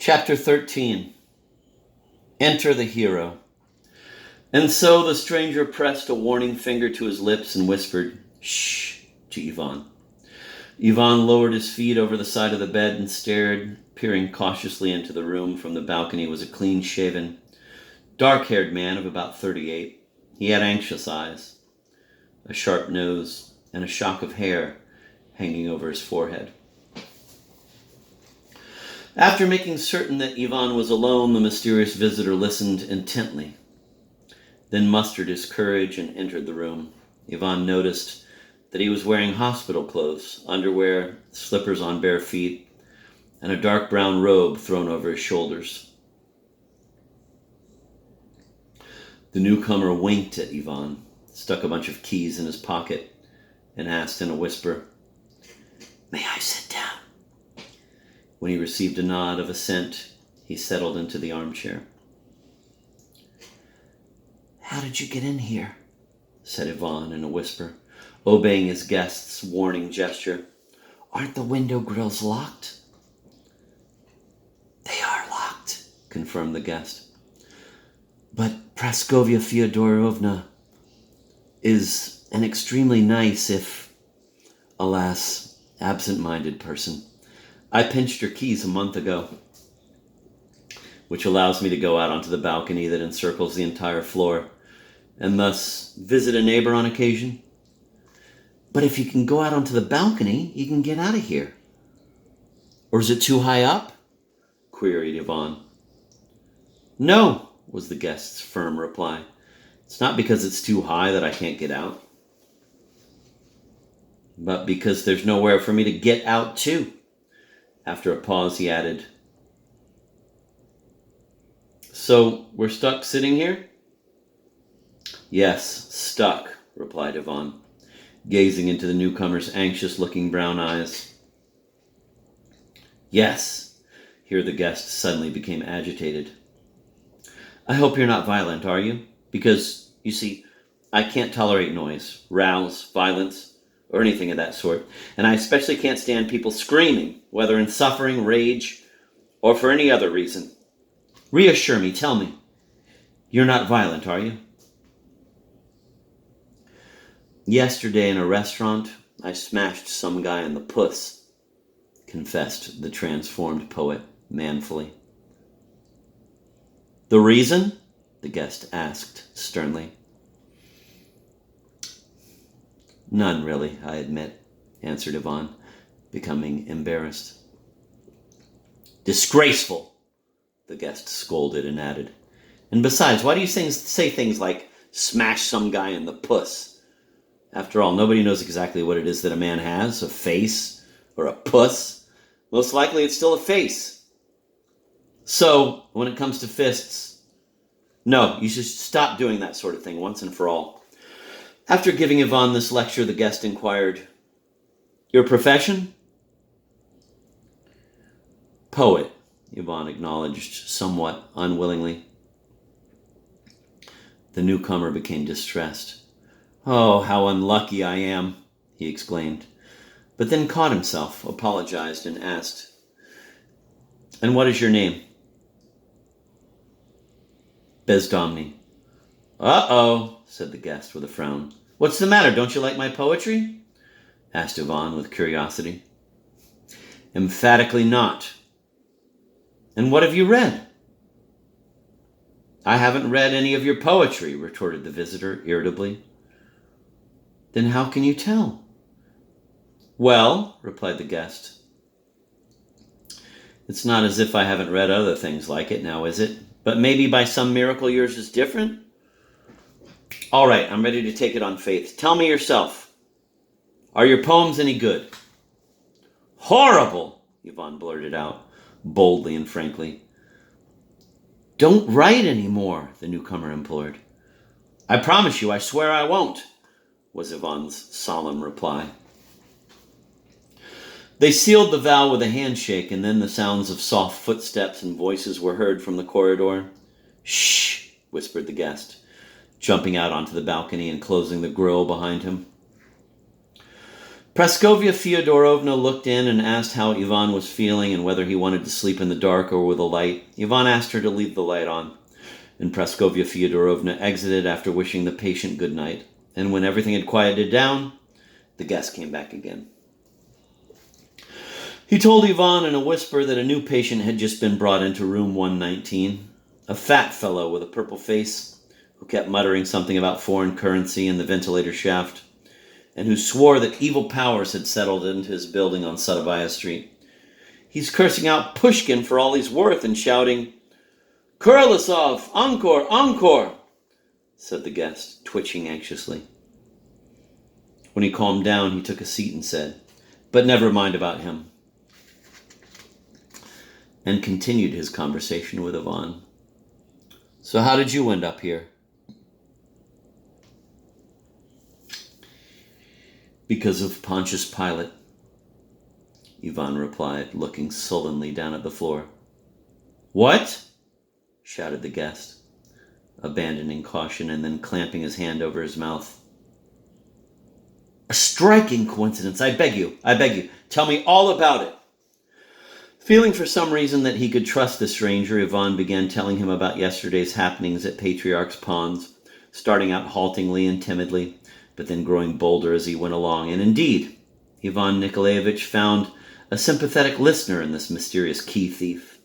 Chapter 13. Enter the hero. And so the stranger pressed a warning finger to his lips and whispered, "Shh," to Ivan. Ivan lowered his feet over the side of the bed and stared, peering cautiously into the room. From the balcony was a clean-shaven, dark-haired man of about 38. He had anxious eyes, a sharp nose, and a shock of hair hanging over his forehead. After making certain that Ivan was alone, the mysterious visitor listened intently, then mustered his courage and entered the room. Ivan noticed that he was wearing hospital clothes, underwear, slippers on bare feet, and a dark brown robe thrown over his shoulders. The newcomer winked at Ivan, stuck a bunch of keys in his pocket, and asked in a whisper, "May I sit down?" When he received a nod of assent, he settled into the armchair. "How did you get in here?" said Ivan in a whisper, obeying his guest's warning gesture. "Aren't the window grills locked?" "They are locked," confirmed the guest. "But Praskovia Fyodorovna is an extremely nice, if, alas, absent-minded person. I pinched her keys a month ago, which allows me to go out onto the balcony that encircles the entire floor, and thus visit a neighbor on occasion." "But if you can go out onto the balcony, you can get out of here." "Or is it too high up?" queried Ivan. "No," was the guest's firm reply. "It's not because it's too high that I can't get out, but because there's nowhere for me to get out to." After a pause, he added, "So we're stuck sitting here?" "Yes, stuck," replied Ivan, gazing into the newcomer's anxious-looking brown eyes. "Yes." Here the guest suddenly became agitated. "I hope you're not violent, are you? Because, you see, I can't tolerate noise, rows, violence, or anything of that sort. And I especially can't stand people screaming, whether in suffering, rage, or for any other reason. Reassure me, tell me. You're not violent, are you?" "Yesterday in a restaurant, I smashed some guy in the puss," confessed the transformed poet manfully. "The reason?" the guest asked sternly. "None, really, I admit," answered Ivan, becoming embarrassed. "Disgraceful!" the guest scolded and added. "And besides, why do you say things like, 'smash some guy in the puss'? After all, nobody knows exactly what it is that a man has, a face or a puss. Most likely it's still a face. So, when it comes to fists, no, you should stop doing that sort of thing once and for all." After giving Ivan this lecture, the guest inquired, "Your profession?" "Poet," Ivan acknowledged somewhat unwillingly. The newcomer became distressed. "Oh, how unlucky I am," he exclaimed, but then caught himself, apologized, and asked, "And what is your name?" "Bezdomny." "Uh-oh," said the guest with a frown. "What's the matter? Don't you like my poetry?" asked Ivan with curiosity. "Emphatically not." "And what have you read?" "I haven't read any of your poetry," retorted the visitor irritably. "Then how can you tell?" "Well," replied the guest, "it's not as if I haven't read other things like it, now is it? But maybe by some miracle yours is different? All right, I'm ready to take it on faith. Tell me yourself. Are your poems any good?" "Horrible!" Ivan blurted out, boldly and frankly. "Don't write any more," the newcomer implored. "I promise you, I swear I won't," was Ivan's solemn reply. They sealed the vow with a handshake, and then the sounds of soft footsteps and voices were heard from the corridor. "Shh," whispered the guest, jumping out onto the balcony and closing the grill behind him. Praskovia Fyodorovna looked in and asked how Ivan was feeling and whether he wanted to sleep in the dark or with a light. Ivan asked her to leave the light on, and Praskovia Fyodorovna exited after wishing the patient good night. And when everything had quieted down, the guest came back again. He told Ivan in a whisper that a new patient had just been brought into room 119, a fat fellow with a purple face who kept muttering something about foreign currency in the ventilator shaft, and who swore that evil powers had settled into his building on Sadovaya Street. He's cursing out Pushkin for all he's worth and shouting, "Kurlisov, encore, encore," said the guest, twitching anxiously. When he calmed down, he took a seat and said, "But never mind about him," and continued his conversation with Ivan. "So how did you end up here?" "Because of Pontius Pilate," Ivan replied, looking sullenly down at the floor. "What?" shouted the guest, abandoning caution and then clamping his hand over his mouth. "A striking coincidence. I beg you. Tell me all about it." Feeling for some reason that he could trust the stranger, Ivan began telling him about yesterday's happenings at Patriarch's Ponds, starting out haltingly and timidly, but then growing bolder as he went along. And indeed, Ivan Nikolaevich found a sympathetic listener in this mysterious key thief.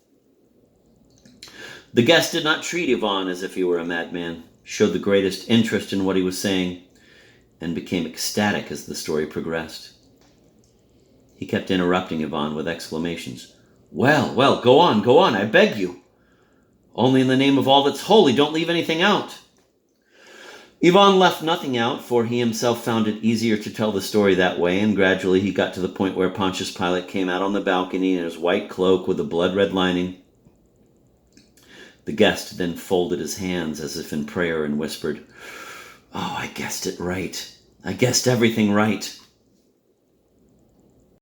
The guest did not treat Ivan as if he were a madman, showed the greatest interest in what he was saying, and became ecstatic as the story progressed. He kept interrupting Ivan with exclamations. Well, go on, I beg you. Only in the name of all that's holy, don't leave anything out." Ivan left nothing out, for he himself found it easier to tell the story that way, and gradually he got to the point where Pontius Pilate came out on the balcony in his white cloak with a blood-red lining. The guest then folded his hands as if in prayer and whispered, "Oh, I guessed it right. I guessed everything right.